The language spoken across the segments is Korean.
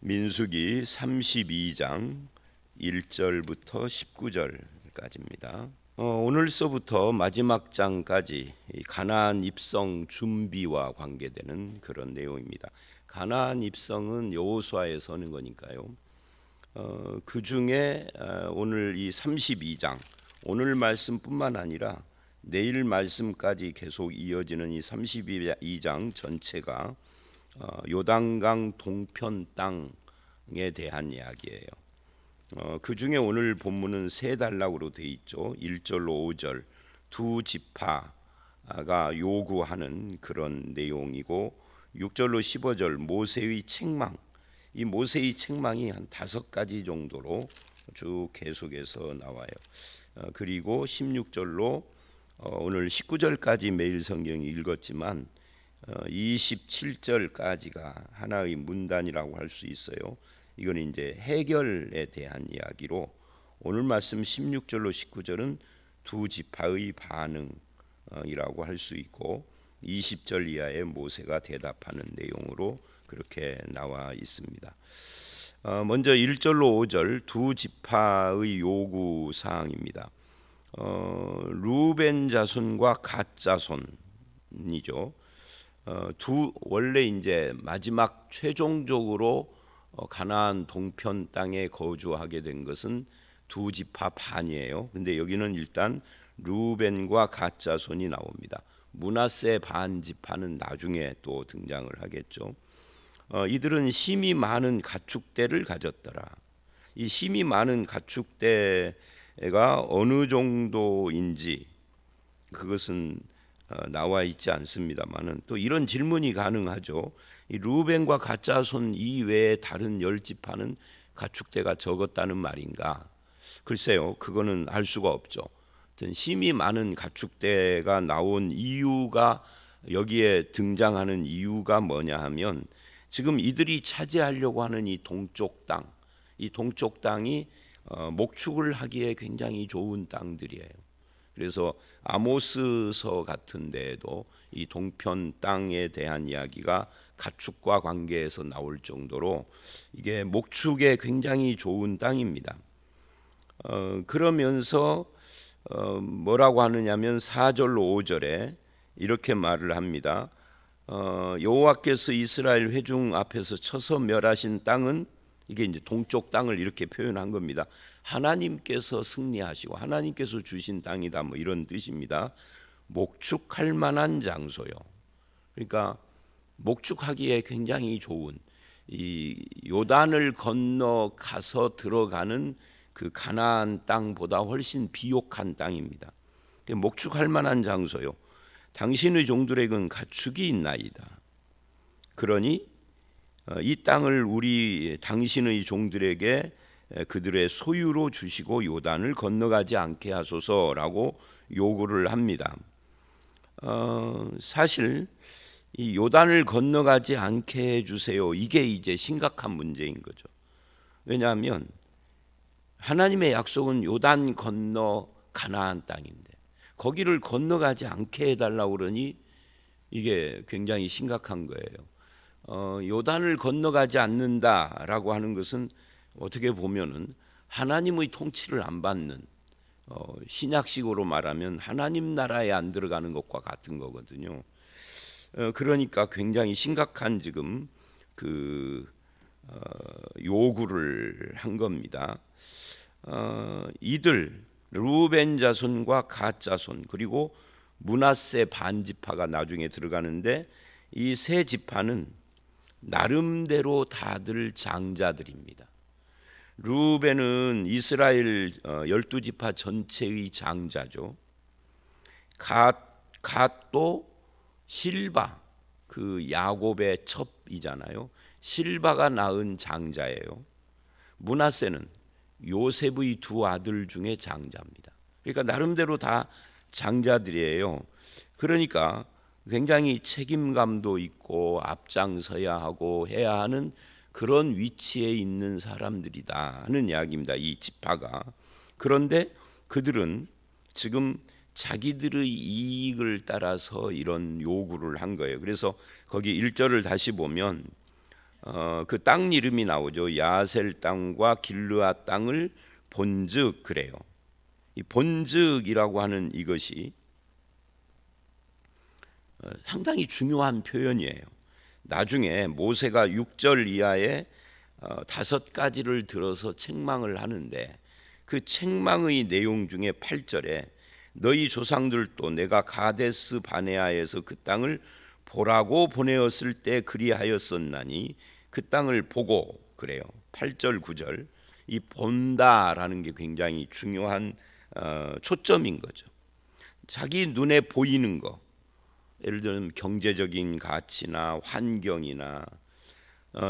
민수기 32장 1절부터 19절까지입니다. 오늘서부터 마지막 장까지 가나안 입성 준비와 관계되는 그런 내용입니다. 가나안 입성은 여호수아에 서는 거니까요. 그 중에 오늘 이 32장 오늘 말씀뿐만 아니라 내일 말씀까지 계속 이어지는 이 32장 전체가 요단강 동편 땅에 대한 이야기예요. 그 중에 오늘 본문은 세 단락으로 돼 있죠. 1절로 5절 두 지파가 요구하는 그런 내용이고 6절로 15절 모세의 책망. 이 모세의 책망이 한 5가지 정도로 쭉 계속해서 나와요. 그리고 16절로 오늘 19절까지 매일 성경 읽었지만 27절까지가 하나의 문단이라고 할 수 있어요. 이건 이제 해결에 대한 이야기로 오늘 말씀 16절로 19절은 두 지파의 반응이라고 할 수 있고 20절 이하의 모세가 대답하는 내용으로 그렇게 나와 있습니다. 먼저 1절로 5절 두 지파의 요구 사항입니다. 루벤 자손과 갓 자손이죠. 원래 이제 마지막 최종적으로 가나안 동편 땅에 거주하게 된 것은 두 지파 반이에요. 근데 여기는 일단 루벤과 갓 자손이 나옵니다. 므낫세 반 지파는 나중에 또 등장을 하겠죠. 이들은 힘이 많은 가축대를 가졌더라. 이 힘이 많은 가축대가 어느 정도인지 그것은 나와 있지 않습니다만은 또 이런 질문이 가능하죠. 이 루벤과 갓 자손 이외에 다른 10지파는 가축대가 적었다는 말인가? 글쎄요, 그거는 알 수가 없죠. 힘이 많은 가축대가 나온 이유가 여기에 등장하는 이유가 뭐냐 하면 지금 이들이 차지하려고 하는 이 동쪽 땅, 이 동쪽 땅이 목축을 하기에 굉장히 좋은 땅들이에요. 그래서 아모스서 같은 데에도 이 동편 땅에 대한 이야기가 가축과 관계해서 나올 정도로 이게 목축에 굉장히 좋은 땅입니다. 그러면서 뭐라고 하느냐면 4절로 5절에 이렇게 말을 합니다. 여호와께서 이스라엘 회중 앞에서 쳐서 멸하신 땅은 이게 이제 동쪽 땅을 이렇게 표현한 겁니다. 하나님께서 승리하시고 하나님께서 주신 땅이다, 뭐 이런 뜻입니다. 목축할 만한 장소요. 그러니까 목축하기에 굉장히 좋은 이 요단을 건너 가서 들어가는 그 가나안 땅보다 훨씬 비옥한 땅입니다. 목축할 만한 장소요. 당신의 종들에게는 가축이 있나이다. 그러니 이 땅을 당신의 종들에게 그들의 소유로 주시고 요단을 건너가지 않게 하소서라고 요구를 합니다. 사실 이 요단을 건너가지 않게 해주세요. 이게 이제 심각한 문제인 거죠. 왜냐하면 하나님의 약속은 요단 건너 가나안 땅인데 거기를 건너가지 않게 해달라고 그러니 이게 굉장히 심각한 거예요. 요단을 건너가지 않는다라고 하는 것은 어떻게 보면은 하나님의 통치를 안 받는 신약식으로 말하면 하나님 나라에 안 들어가는 것과 같은 거거든요. 그러니까 굉장히 심각한 지금 요구를 한 겁니다. 이들 루벤 자손과 갓 자손 그리고 므낫세 반지파가 나중에 들어가는데 이 세 지파는 나름대로 다들 장자들입니다. 루벤은 이스라엘 12지파 전체의 장자죠. 갓도 실바, 그 야곱의 첩이잖아요. 실바가 낳은 장자예요. 므낫세는 요셉의 두 아들 중에 장자입니다. 그러니까 나름대로 다 장자들이에요. 그러니까 굉장히 책임감도 있고 앞장서야 하고 해야 하는 그런 위치에 있는 사람들이다 하는 이야기입니다. 이 지파가. 그런데 그들은 지금 자기들의 이익을 따라서 이런 요구를 한 거예요. 그래서 거기 1절을 다시 보면 그 땅 이름이 나오죠. 야셀 땅과 길르앗 땅을 본즉 그래요. 이 본즉이라고 하는 이것이 상당히 중요한 표현이에요. 나중에 모세가 6절 이하에 5가지를 들어서 책망을 하는데 그 책망의 내용 중에 8절에 너희 조상들도 내가 가데스 바네아에서 그 땅을 보라고 보내었을 때 그리하였었나니 그 땅을 보고 그래요. 8절 9절 이 본다라는 게 굉장히 중요한 초점인 거죠. 자기 눈에 보이는 거, 예를 들면 경제적인 가치나 환경이나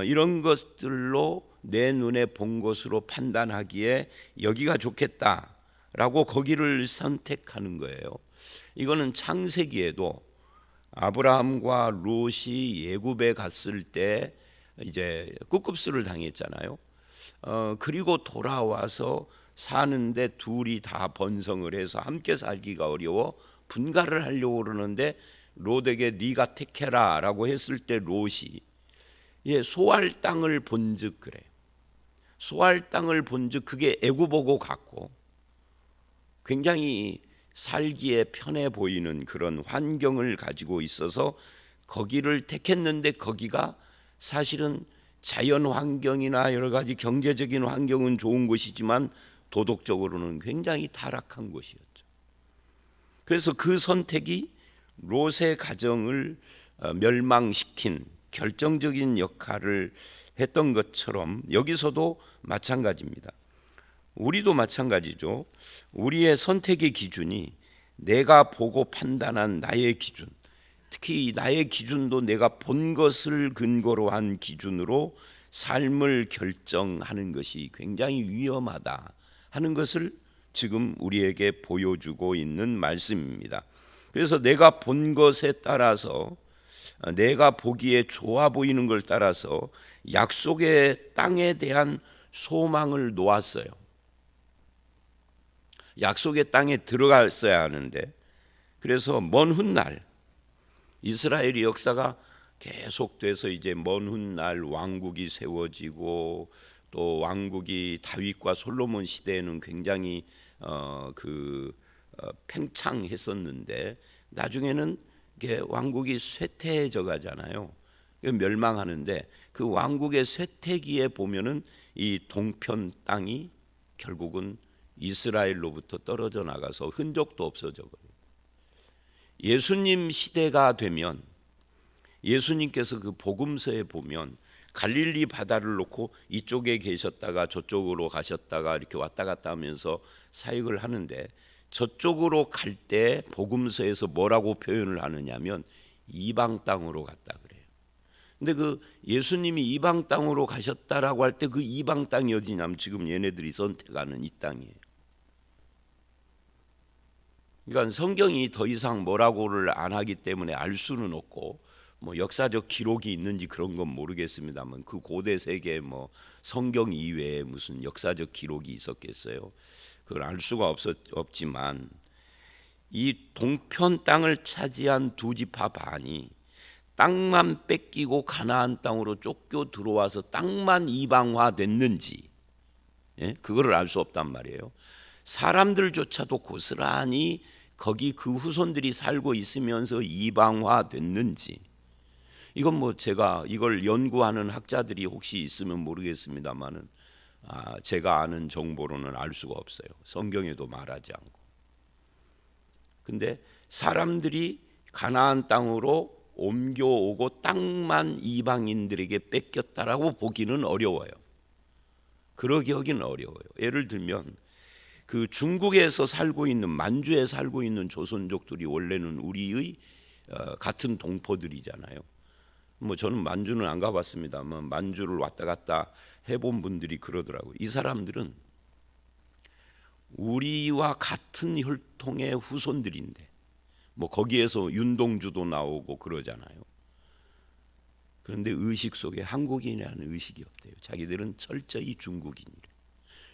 이런 것들로 내 눈에 본 것으로 판단하기에 여기가 좋겠다라고 거기를 선택하는 거예요. 이거는 창세기에도 아브라함과 롯이 예굽에 갔을 때 이제 꿉꿉수를 당했잖아요. 그리고 돌아와서 사는데 둘이 다 번성을 해서 함께 살기가 어려워 분가를 하려고 그러는데 롯에게 네가 택해라라고 했을 때 롯이 소알 땅을 본즉 그래요. 소알 땅을 본즉 그게 애굽보고 같고 굉장히 살기에 편해 보이는 그런 환경을 가지고 있어서 거기를 택했는데 거기가 사실은 자연 환경이나 여러 가지 경제적인 환경은 좋은 곳이지만 도덕적으로는 굉장히 타락한 곳이었죠. 그래서 그 선택이 롯의 가정을 멸망시킨 결정적인 역할을 했던 것처럼 여기서도 마찬가지입니다. 우리도 마찬가지죠. 우리의 선택의 기준이 내가 보고 판단한 나의 기준, 특히 나의 기준도 내가 본 것을 근거로 한 기준으로 삶을 결정하는 것이 굉장히 위험하다 하는 것을 지금 우리에게 보여주고 있는 말씀입니다. 그래서 내가 본 것에 따라서 내가 보기에 좋아 보이는 걸 따라서 약속의 땅에 대한 소망을 놓았어요. 약속의 땅에 들어갔어야 하는데 그래서 먼 훗날 이스라엘의 역사가 계속돼서 이제 먼 훗날 왕국이 세워지고 또 왕국이 다윗과 솔로몬 시대에는 굉장히 팽창했었는데 나중에는 이게 왕국이 쇠퇴해져 가잖아요. 멸망하는데 그 왕국의 쇠퇴기에 보면은 이 동편 땅이 결국은 이스라엘로부터 떨어져 나가서 흔적도 없어져 버려요. 예수님 시대가 되면 예수님께서 그 복음서에 보면 갈릴리 바다를 놓고 이쪽에 계셨다가 저쪽으로 가셨다가 이렇게 왔다 갔다 하면서 사역을 하는데 저쪽으로 갈 때 복음서에서 뭐라고 표현을 하느냐면 이방 땅으로 갔다 그래요. 근데 그 예수님이 이방 땅으로 가셨다라고 할 때 그 이방 땅이 어디냐면 지금 얘네들이 선택하는 이 땅이에요. 그러니까 성경이 더 이상 뭐라고를 안 하기 때문에 알 수는 없고 뭐 역사적 기록이 있는지 그런 건 모르겠습니다만 그 고대 세계에 뭐 성경 이외에 무슨 역사적 기록이 있었겠어요. 그걸 알 수가 없지만 이 동편 땅을 차지한 두 지파 반이 땅만 뺏기고 가나안 땅으로 쫓겨 들어와서 땅만 이방화 됐는지 그거를 알 수 없단 말이에요. 사람들조차도 고스란히 거기 그 후손들이 살고 있으면서 이방화 됐는지 이건 뭐 제가 이걸 연구하는 학자들이 혹시 있으면 모르겠습니다만은 제가 아는 정보로는 알 수가 없어요. 성경에도 말하지 않고. 근데 사람들이 가나안 땅으로 옮겨오고 땅만 이방인들에게 뺏겼다라고 보기는 어려워요. 그러기 하기는 어려워요. 예를 들면 그 중국에서 살고 있는 만주에 살고 있는 조선족들이 원래는 우리의 같은 동포들이잖아요. 뭐 저는 만주는 안 가봤습니다만 만주를 왔다 갔다 해본 분들이 그러더라고요. 이 사람들은 우리와 같은 혈통의 후손들인데 뭐 거기에서 윤동주도 나오고 그러잖아요. 그런데 의식 속에 한국인이라는 의식이 없대요. 자기들은 철저히 중국인이래.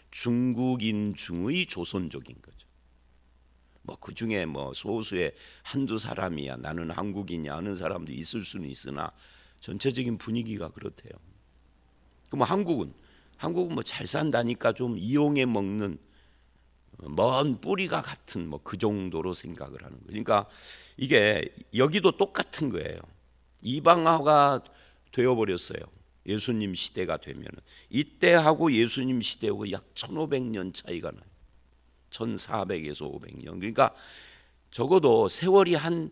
중국인 중의 조선족인 거죠. 뭐 그 중에 뭐 소수의 한두 사람이야 나는 한국인이야 하는 사람도 있을 수는 있으나 전체적인 분위기가 그렇대요. 그럼 한국은 뭐 잘 산다니까 좀 이용해 먹는 먼 뿌리가 같은 뭐 그 정도로 생각을 하는 거예요. 그러니까 이게 여기도 똑같은 거예요. 이방화가 되어버렸어요. 예수님 시대가 되면은 이때하고 예수님 시대하고 약 1500년 차이가 나요. 1400에서 500년. 그러니까 적어도 세월이 한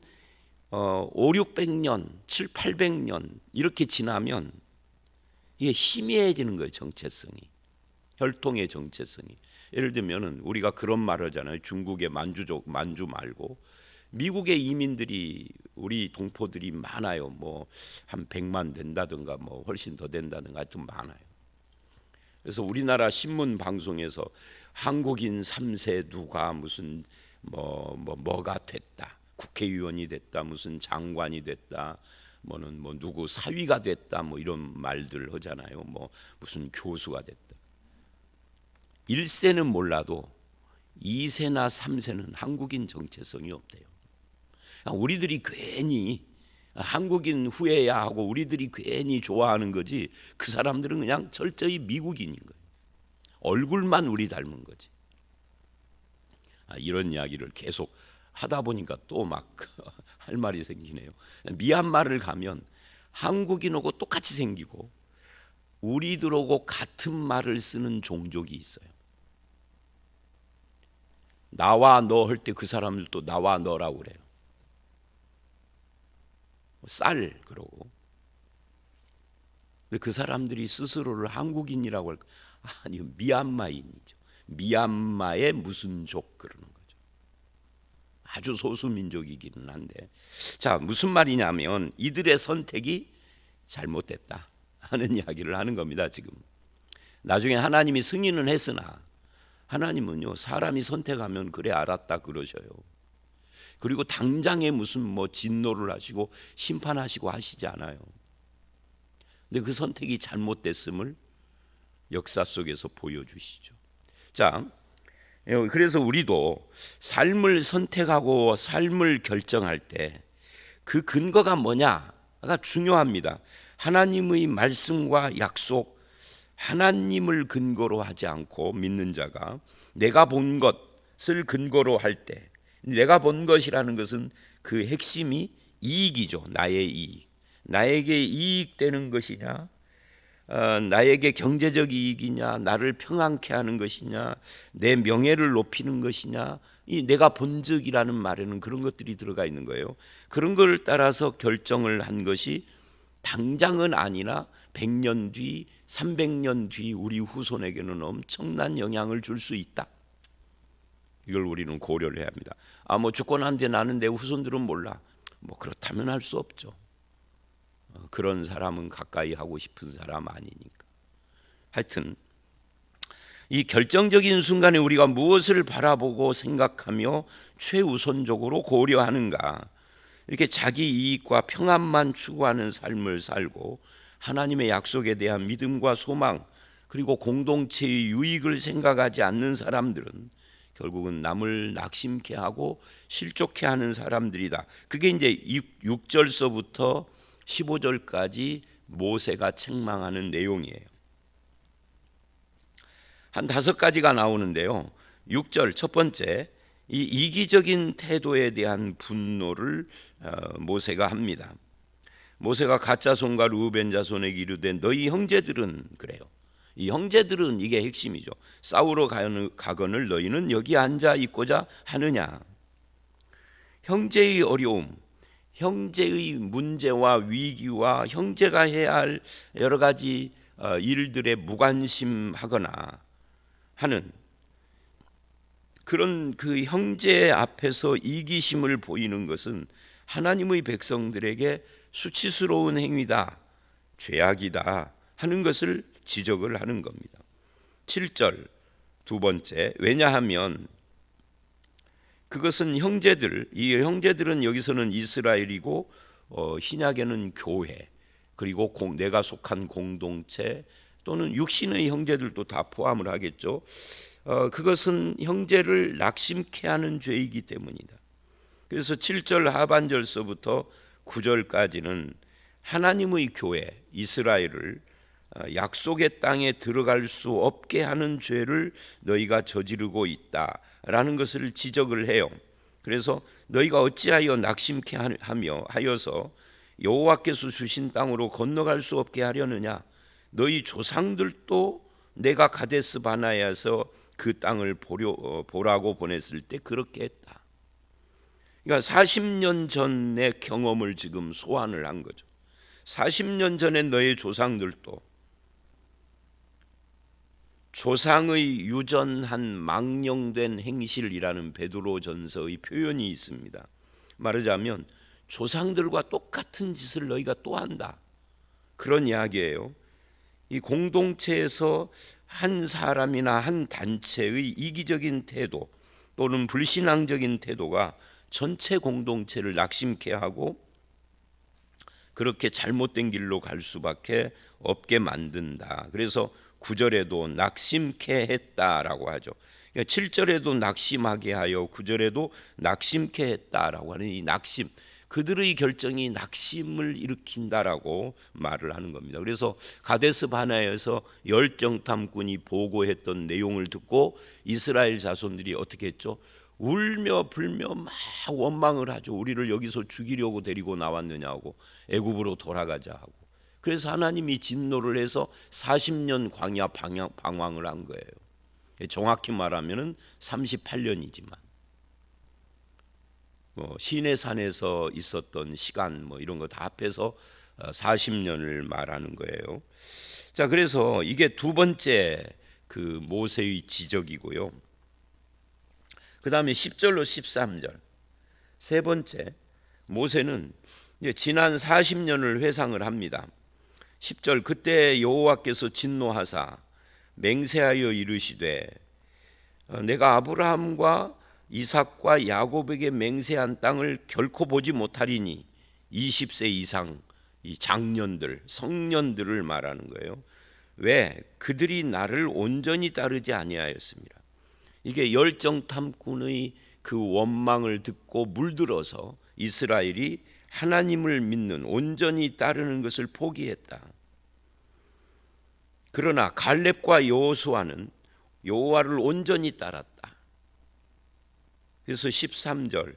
5, 600년, 7, 800년 이렇게 지나면 이게 희미해지는 거예요. 정체성이, 혈통의 정체성이. 예를 들면은 우리가 그런 말 하잖아요. 중국의 만주족, 만주 말고 미국의 이민들이 우리 동포들이 많아요. 뭐 한 100만 된다든가 뭐 훨씬 더 된다든가 하여튼 많아요. 그래서 우리나라 신문 방송에서 한국인 3세 누가 무슨 뭐가 됐다, 국회의원이 됐다, 무슨 장관이 됐다, 뭐는 뭐 누구 사위가 됐다, 뭐 이런 말들 하잖아요. 뭐 무슨 교수가 됐다. 1세는 몰라도 2세나 3세는 한국인 정체성이 없대요. 우리들이 괜히 한국인 후회야 하고 우리들이 괜히 좋아하는 거지, 그 사람들은 그냥 철저히 미국인인 거예요. 얼굴만 우리 닮은 거지. 이런 이야기를 계속 하다 보니까 또 막 할 말이 생기네요. 미얀마를 가면 한국인하고 똑같이 생기고 우리들하고 같은 말을 쓰는 종족이 있어요. 나와 너 할 때 그 사람들도 나와 너라고 그래요. 쌀 그러고. 근데 그 사람들이 스스로를 한국인이라고 할까? 아니요, 미얀마인이죠. 미얀마의 무슨 족 그러는 거죠. 아주 소수 민족이기는 한데, 자, 무슨 말이냐면 이들의 선택이 잘못됐다 하는 이야기를 하는 겁니다. 지금 나중에 하나님이 승인은 했으나 하나님은요, 사람이 선택하면 그래 알았다 그러셔요. 그리고 당장에 무슨 뭐 진노를 하시고 심판하시고 하시지 않아요. 근데 그 선택이 잘못됐음을 역사 속에서 보여주시죠. 자, 그래서 우리도 삶을 선택하고 삶을 결정할 때 그 근거가 뭐냐가 중요합니다. 하나님의 말씀과 약속, 하나님을 근거로 하지 않고 믿는 자가 내가 본 것을 근거로 할 때, 내가 본 것이라는 것은 그 핵심이 이익이죠. 나의 이익. 나에게 이익되는 것이냐, 나에게 경제적 이익이냐, 나를 평안케 하는 것이냐, 내 명예를 높이는 것이냐, 이 내가 본적이라는 말에는 그런 것들이 들어가 있는 거예요. 그런 걸 따라서 결정을 한 것이 당장은 아니나 100년 뒤, 300년 뒤 우리 후손에게는 엄청난 영향을 줄 수 있다. 이걸 우리는 고려를 해야 합니다. 뭐 죽고 난 뒤에 나는 내 후손들은 몰라. 뭐 그렇다면 할 수 없죠. 그런 사람은 가까이 하고 싶은 사람 아니니까. 하여튼 이 결정적인 순간에 우리가 무엇을 바라보고 생각하며 최우선적으로 고려하는가, 이렇게 자기 이익과 평안만 추구하는 삶을 살고 하나님의 약속에 대한 믿음과 소망, 그리고 공동체의 유익을 생각하지 않는 사람들은 결국은 남을 낙심케 하고 실족케 하는 사람들이다. 그게 이제 6절서부터 15절까지 모세가 책망하는 내용이에요. 한 5가지가 나오는데요. 6절 첫 번째, 이 이기적인 태도에 대한 분노를 모세가 합니다. 모세가 갓 자손과 르우벤 자손에게 이르되 너희 형제들은, 그래요. 이 형제들은 이게 핵심이죠. 싸우러 가거늘 너희는 여기 앉아 있고자 하느냐. 형제의 어려움, 형제의 문제와 위기와 형제가 해야 할 여러 가지 일들에 무관심하거나 하는 그런 그 형제 앞에서 이기심을 보이는 것은 하나님의 백성들에게 수치스러운 행위다, 죄악이다 하는 것을 지적을 하는 겁니다. 7절 두 번째, 왜냐하면 그것은 형제들, 이 형제들은 여기서는 이스라엘이고 신약에는 교회, 그리고 내가 속한 공동체 또는 육신의 형제들도 다 포함을 하겠죠. 그것은 형제를 낙심케 하는 죄이기 때문이다. 그래서 7절 하반절서부터 9절까지는 하나님의 교회 이스라엘을 약속의 땅에 들어갈 수 없게 하는 죄를 너희가 저지르고 있다라는 것을 지적을 해요. 그래서 너희가 어찌하여 낙심케 하여서 여호와께서 주신 땅으로 건너갈 수 없게 하려느냐? 너희 조상들도 내가 가데스 바네아에서 그 땅을 보라고 보냈을 때 그렇게 했다. 그러니까 40년 전의 경험을 지금 소환을 한 거죠. 40년 전에 너희 조상들도 조상의 유전한 망령된 행실이라는 베드로전서의 표현이 있습니다. 말하자면 조상들과 똑같은 짓을 너희가 또 한다, 그런 이야기예요. 이 공동체에서 한 사람이나 한 단체의 이기적인 태도 또는 불신앙적인 태도가 전체 공동체를 낙심케 하고 그렇게 잘못된 길로 갈 수밖에 없게 만든다. 그래서 9절에도 낙심케 했다라고 하죠. 그러니까 7절에도 낙심하게 하여 9절에도 낙심케 했다라고 하는 이 낙심, 그들의 결정이 낙심을 일으킨다라고 말을 하는 겁니다. 그래서 가데스 바네아에서 열정탐꾼이 보고했던 내용을 듣고 이스라엘 자손들이 어떻게 했죠? 울며 불며 막 원망을 하죠. 우리를 여기서 죽이려고 데리고 나왔느냐고, 애굽으로 돌아가자 하고. 그래서 하나님이 진노를 해서 40년 광야 방황을 한 거예요. 정확히 말하면은 38년이지만 시내산에서 있었던 시간 이런 거 다 합해서 40년을 말하는 거예요. 자, 그래서 이게 두 번째 그 모세의 지적이고요. 그 다음에 10절로 13절 세 번째, 모세는 이제 지난 40년을 회상을 합니다. 10절, 그때 여호와께서 진노하사 맹세하여 이르시되 내가 아브라함과 이삭과 야곱에게 맹세한 땅을 결코 보지 못하리니, 20세 이상 이 장년들, 성년들을 말하는 거예요. 왜? 그들이 나를 온전히 따르지 아니하였습니다. 이게 열정탐꾼의 그 원망을 듣고 물들어서 이스라엘이 하나님을 믿는, 온전히 따르는 것을 포기했다. 그러나 갈렙과 여호수아는 여호와를 온전히 따랐다. 그래서 13절,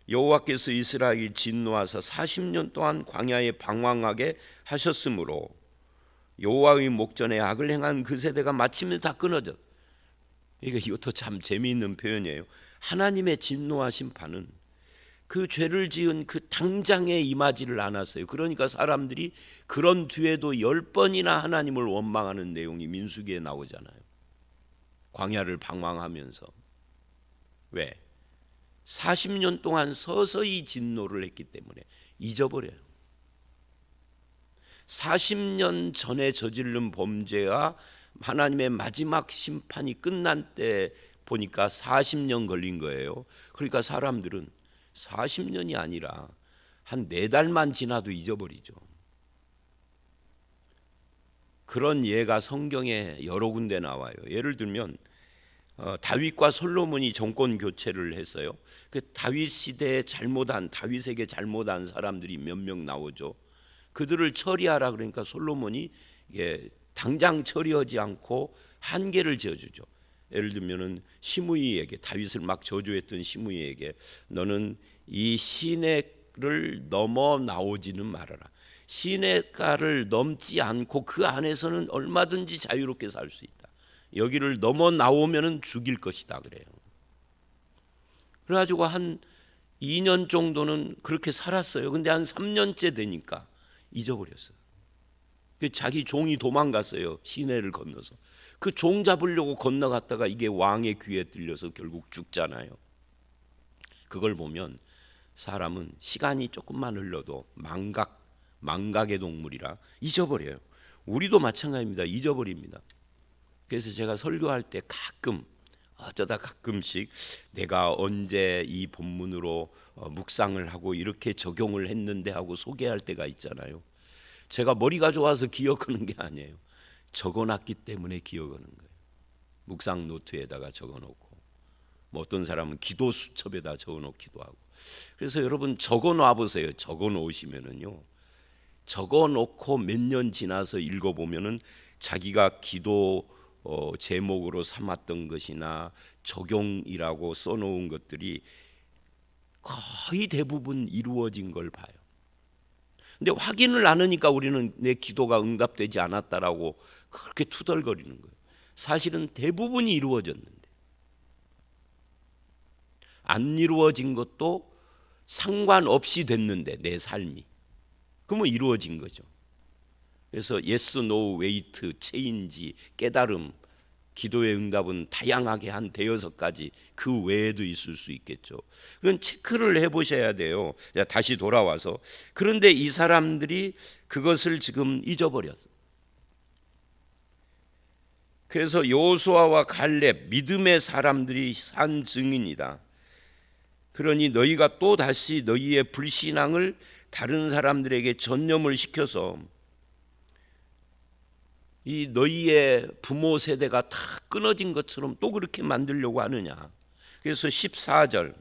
여호와께서 이스라엘 진노하사 40년 동안 광야에 방황하게 하셨으므로 여호와의 목전에 악을 행한 그 세대가 마침내 다 끊어졌다. 이것도 참 재미있는 표현이에요. 하나님의 진노하신 판은 그 죄를 지은 그 당장에 임하지를 않았어요. 그러니까 사람들이 그런 뒤에도 10번이나 하나님을 원망하는 내용이 민수기에 나오잖아요. 광야를 방황하면서. 왜? 40년 동안 서서히 진노를 했기 때문에 잊어버려요. 40년 전에 저지른 범죄와 하나님의 마지막 심판이 끝난 때 보니까 40년 걸린 거예요. 그러니까 사람들은 40년이 아니라 한 4달만 지나도 잊어버리죠. 그런 예가 성경에 여러 군데 나와요. 예를 들면 다윗과 솔로몬이 정권 교체를 했어요. 그 다윗 시대에 다윗에게 잘못한 사람들이 몇 명 나오죠. 그들을 처리하라 그러니까 솔로몬이 이게 당장 처리하지 않고 한계를 지어주죠. 예를 들면은 시므이에게, 다윗을 막 저주했던 시므이에게 너는 이 시내를 넘어 나오지는 말아라. 시내가를 넘지 않고 그 안에서는 얼마든지 자유롭게 살 수 있다. 여기를 넘어 나오면은 죽일 것이다 그래요. 그래가지고 한 2년 정도는 그렇게 살았어요. 근데 한 3년째 되니까 잊어버렸어요. 자기 종이 도망갔어요. 시내를 건너서. 그 종 잡으려고 건너갔다가 이게 왕의 귀에 들려서 결국 죽잖아요. 그걸 보면 사람은 시간이 조금만 흘러도 망각의 동물이라 잊어버려요. 우리도 마찬가지입니다. 잊어버립니다. 그래서 제가 설교할 때 어쩌다 가끔씩 내가 언제 이 본문으로 묵상을 하고 이렇게 적용을 했는데 하고 소개할 때가 있잖아요. 제가 머리가 좋아서 기억하는 게 아니에요. 적어놨기 때문에 기억하는 거예요. 묵상 노트에다가 적어놓고, 어떤 사람은 기도 수첩에다 적어놓기도 하고. 그래서 여러분 적어놔 보세요. 적어놓으시면은요, 적어 놓고 몇 년 지나서 읽어보면은 자기가 기도 제목으로 삼았던 것이나 적용이라고 써놓은 것들이 거의 대부분 이루어진 걸 봐요. 근데 확인을 안 하니까 우리는 내 기도가 응답되지 않았다라고 그렇게 투덜거리는 거예요. 사실은 대부분이 이루어졌는데 안 이루어진 것도 상관없이 됐는데 내 삶이 그러면 이루어진 거죠. 그래서 yes, no, wait, change, 깨달음, 기도의 응답은 다양하게 한 대여섯 가지 그 외에도 있을 수 있겠죠. 그건 체크를 해보셔야 돼요. 다시 돌아와서 그런데 이 사람들이 그것을 지금 잊어버렸어. 그래서 여호수아와 갈렙 믿음의 사람들이 산 증인이다. 그러니 너희가 또 다시 너희의 불신앙을 다른 사람들에게 전염을 시켜서 이 너희의 부모 세대가 다 끊어진 것처럼 또 그렇게 만들려고 하느냐. 그래서 14절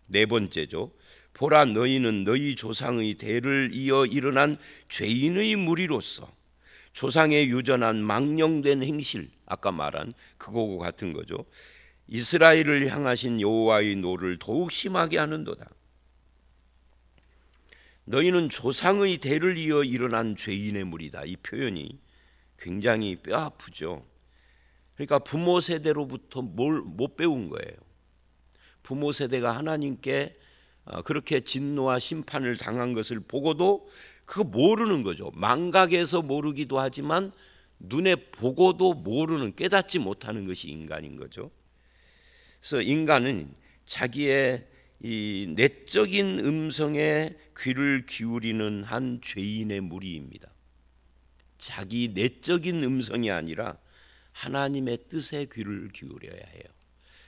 네 번째죠. 보라 너희는 너희 조상의 대를 이어 일어난 죄인의 무리로서 조상의 유전한 망령된 행실 아까 말한 그거하고 같은 거죠. 이스라엘을 향하신 여호와의 노를 더욱 심하게 하는도다. 너희는 조상의 대를 이어 일어난 죄인의 무리다. 이 표현이 굉장히 뼈 아프죠. 그러니까 부모 세대로부터 뭘 못 배운 거예요. 부모 세대가 하나님께 그렇게 진노와 심판을 당한 것을 보고도 그거 모르는 거죠. 망각해서 모르기도 하지만 눈에 보고도 모르는, 깨닫지 못하는 것이 인간인 거죠. 그래서 인간은 자기의 이 내적인 음성에 귀를 기울이는 한 죄인의 무리입니다. 자기 내적인 음성이 아니라 하나님의 뜻에 귀를 기울여야 해요.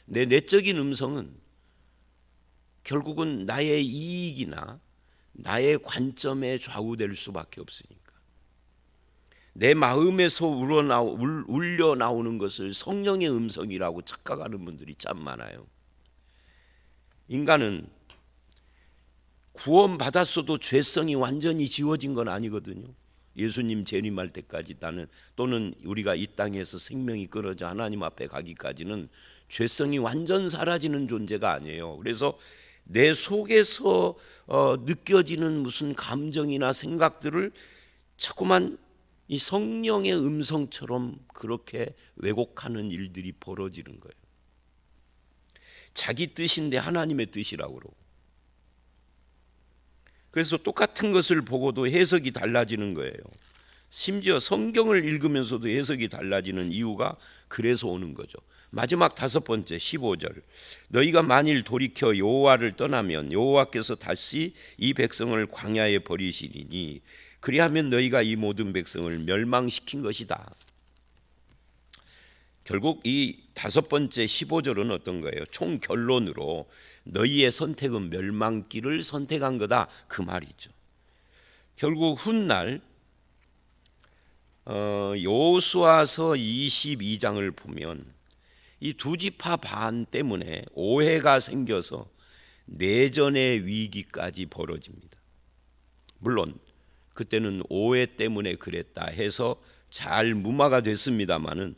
내 내적인 음성은 결국은 나의 이익이나 나의 관점에 좌우될 수밖에 없으니까. 내 마음에서 울려 나오는 것을 성령의 음성이라고 착각하는 분들이 참 많아요. 인간은 구원받았어도 죄성이 완전히 지워진 건 아니거든요. 예수님 재림할 때까지 또는 우리가 이 땅에서 생명이 끊어져 하나님 앞에 가기까지는 죄성이 완전 사라지는 존재가 아니에요. 그래서 내 속에서 느껴지는 무슨 감정이나 생각들을 자꾸만 이 성령의 음성처럼 그렇게 왜곡하는 일들이 벌어지는 거예요. 자기 뜻인데 하나님의 뜻이라고 그러고. 그래서 똑같은 것을 보고도 해석이 달라지는 거예요. 심지어 성경을 읽으면서도 해석이 달라지는 이유가 그래서 오는 거죠. 마지막 다섯 번째 15절 너희가 만일 돌이켜 여호와를 떠나면 여호와께서 다시 이 백성을 광야에 버리시리니 그리하면 너희가 이 모든 백성을 멸망시킨 것이다. 결국 이 다섯 번째 15절은 어떤 거예요? 총 결론으로 너희의 선택은 멸망길을 선택한 거다 그 말이죠. 결국 훗날 여호수아서 22장을 보면 이 두 지파 반 때문에 오해가 생겨서 내전의 위기까지 벌어집니다. 물론 그때는 오해 때문에 그랬다 해서 잘 무마가 됐습니다마는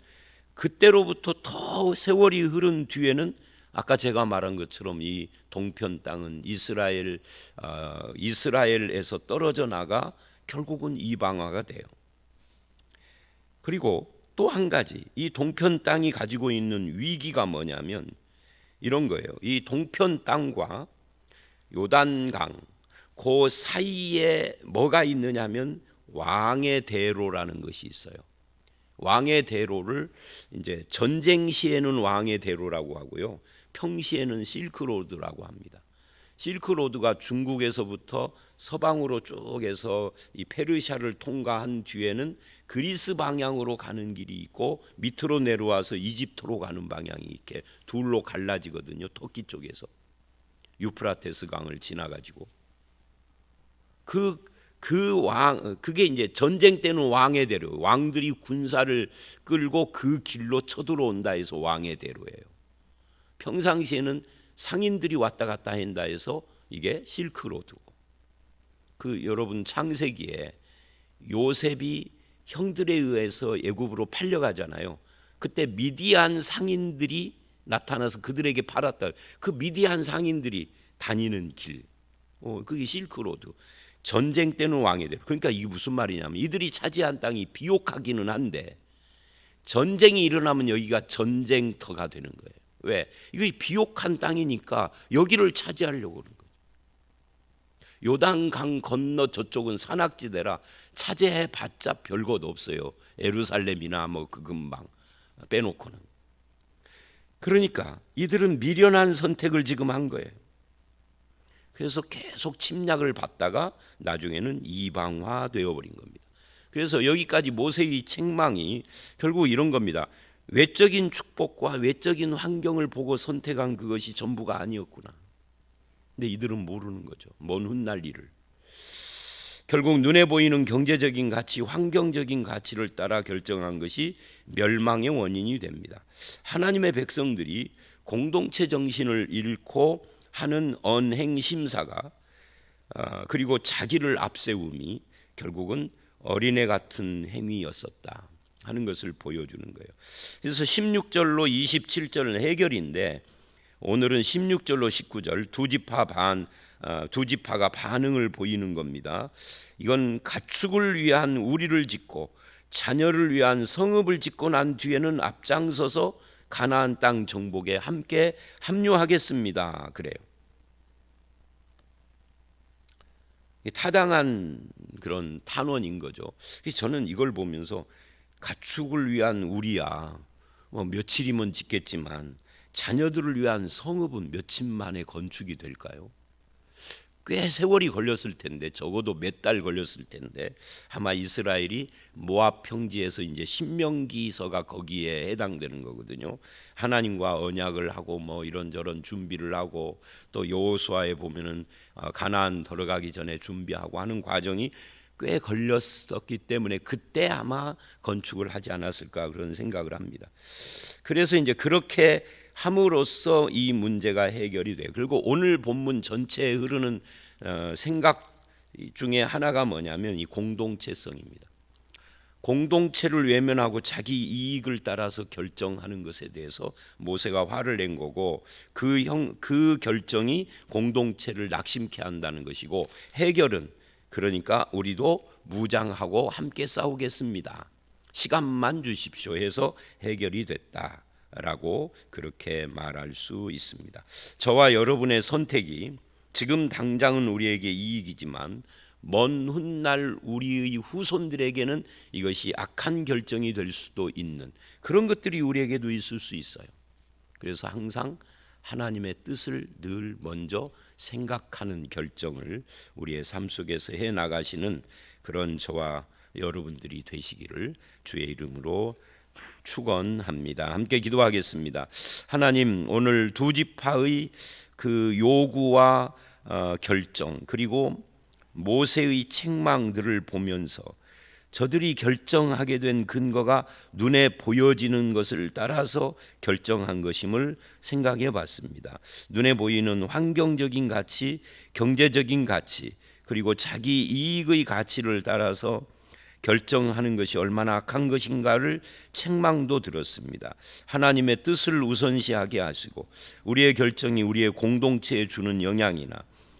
그때로부터 더 세월이 흐른 뒤에는 아까 제가 말한 것처럼 이 동편 땅은 이스라엘에서 떨어져 나가 결국은 이방화가 돼요. 그리고 또 한 가지 이 동편 땅이 가지고 있는 위기가 뭐냐면 이런 거예요. 이 동편 땅과 요단강 그 사이에 뭐가 있느냐면 왕의 대로라는 것이 있어요. 왕의 대로를 이제 전쟁 시에는 왕의 대로라고 하고요. 평시에는 실크로드라고 합니다. 실크로드가 중국에서부터 서방으로 쭉 해서 이 페르시아를 통과한 뒤에는 그리스 방향으로 가는 길이 있고 밑으로 내려와서 이집트로 가는 방향이 이렇게 둘로 갈라지거든요. 터키 쪽에서 유프라테스 강을 지나가지고 그게 이제 전쟁 때는 왕의 대로, 왕들이 군사를 끌고 그 길로 쳐들어온다 해서 왕의 대로예요. 평상시에는 상인들이 왔다 갔다 한다 해서 이게 실크로드고. 그 여러분 창세기에 요셉이 형들에 의해서 애굽으로 팔려가잖아요. 그때 미디안 상인들이 나타나서 그들에게 팔았다. 그 미디안 상인들이 다니는 길, 그게 실크로드. 전쟁 때는 왕이 돼요. 그러니까 이게 무슨 말이냐면 이들이 차지한 땅이 비옥하기는 한데 전쟁이 일어나면 여기가 전쟁터가 되는 거예요. 왜? 이거 비옥한 땅이니까 여기를 차지하려고 그러는 거예요. 요단강 건너 저쪽은 산악지대라 차지해봤자 별것 없어요. 예루살렘이나 뭐 그 근방 빼놓고는. 그러니까 이들은 미련한 선택을 지금 한 거예요. 그래서 계속 침략을 받다가 나중에는 이방화 되어버린 겁니다. 그래서 여기까지 모세의 책망이 결국 이런 겁니다. 외적인 축복과 외적인 환경을 보고 선택한 그것이 전부가 아니었구나. 근데 이들은 모르는 거죠. 먼 훗날 일을. 결국 눈에 보이는 경제적인 가치, 환경적인 가치를 따라 결정한 것이 멸망의 원인이 됩니다. 하나님의 백성들이 공동체 정신을 잃고 하는 언행 심사가 그리고 자기를 앞세움이 결국은 어린애 같은 행위였었다 하는 것을 보여주는 거예요. 그래서 16절로 27절은 해결인데 오늘은 16절로 19절 두 지파가 반응을 보이는 겁니다. 이건 가축을 위한 우리를 짓고 자녀를 위한 성읍을 짓고 난 뒤에는 앞장서서 가나안 땅 정복에 함께 합류하겠습니다. 그래요. 타당한 그런 탄원인 거죠. 저는 이걸 보면서 가축을 위한 우리야 뭐 며칠이면 짓겠지만 자녀들을 위한 성읍은 며칠 만에 건축이 될까요? 꽤 세월이 걸렸을 텐데 적어도 몇 달 걸렸을 텐데 아마 이스라엘이 모압 평지에서 이제 신명기서가 거기에 해당되는 거거든요. 하나님과 언약을 하고 뭐 이런저런 준비를 하고 또 여호수아에 보면은 가나안 들어가기 전에 준비하고 하는 과정이 꽤 걸렸었기 때문에 그때 아마 건축을 하지 않았을까 그런 생각을 합니다. 그래서 이제 그렇게 함으로써 이 문제가 해결이 돼요. 그리고 오늘 본문 전체에 흐르는 생각 중에 하나가 뭐냐면 이 공동체성입니다. 공동체를 외면하고 자기 이익을 따라서 결정하는 것에 대해서 모세가 화를 낸 거고 그 결정이 공동체를 낙심케 한다는 것이고 해결은 그러니까 우리도 무장하고 함께 싸우겠습니다. 시간만 주십시오 해서 해결이 됐다. 라고 그렇게 말할 수 있습니다. 저와 여러분의 선택이 지금 당장은 우리에게 이익이지만 먼 훗날 우리의 후손들에게는 이것이 악한 결정이 될 수도 있는 그런 것들이 우리에게도 있을 수 있어요. 그래서 항상 하나님의 뜻을 늘 먼저 생각하는 결정을 우리의 삶 속에서 해 나가시는 그런 저와 여러분들이 되시기를 주의 이름으로 축원합니다. 함께 기도하겠습니다. 하나님, 오늘 두 지파의 그 요구와 결정 그리고 모세의 책망들을 보면서 저들이 결정하게 된 근거가 눈에 보여지는 것을 따라서 결정한 것임을 생각해 봤습니다. 눈에 보이는 환경적인 가치, 경제적인 가치 그리고 자기 이익의 가치를 따라서 결정하는 것이 얼마나 악한 것인가를 책망도 들었습니다. 하나님의 뜻을 우선시하게 하시고 우리의 결정이 우리의 공동체에 주는 영향이나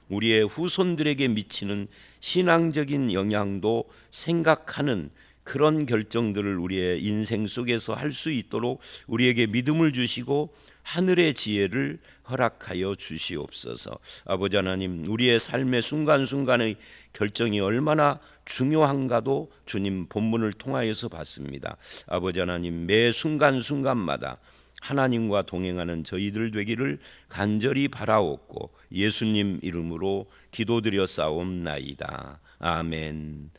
우리의 후손들에게 미치는 신앙적인 영향도 생각하는 그런 결정들을 우리의 인생 속에서 할 수 있도록 우리에게 믿음을 주시고 하늘의 지혜를 허락하여 주시옵소서. 아버지 하나님, 우리의 삶의 순간순간의 결정이 얼마나 중요한가도 주님 본문을 통하여서 봤습니다. 아버지 하나님, 매 순간순간마다 하나님과 동행하는 저희들 되기를 간절히 바라옵고 예수님 이름으로 기도드려 싸움나이다. 아멘.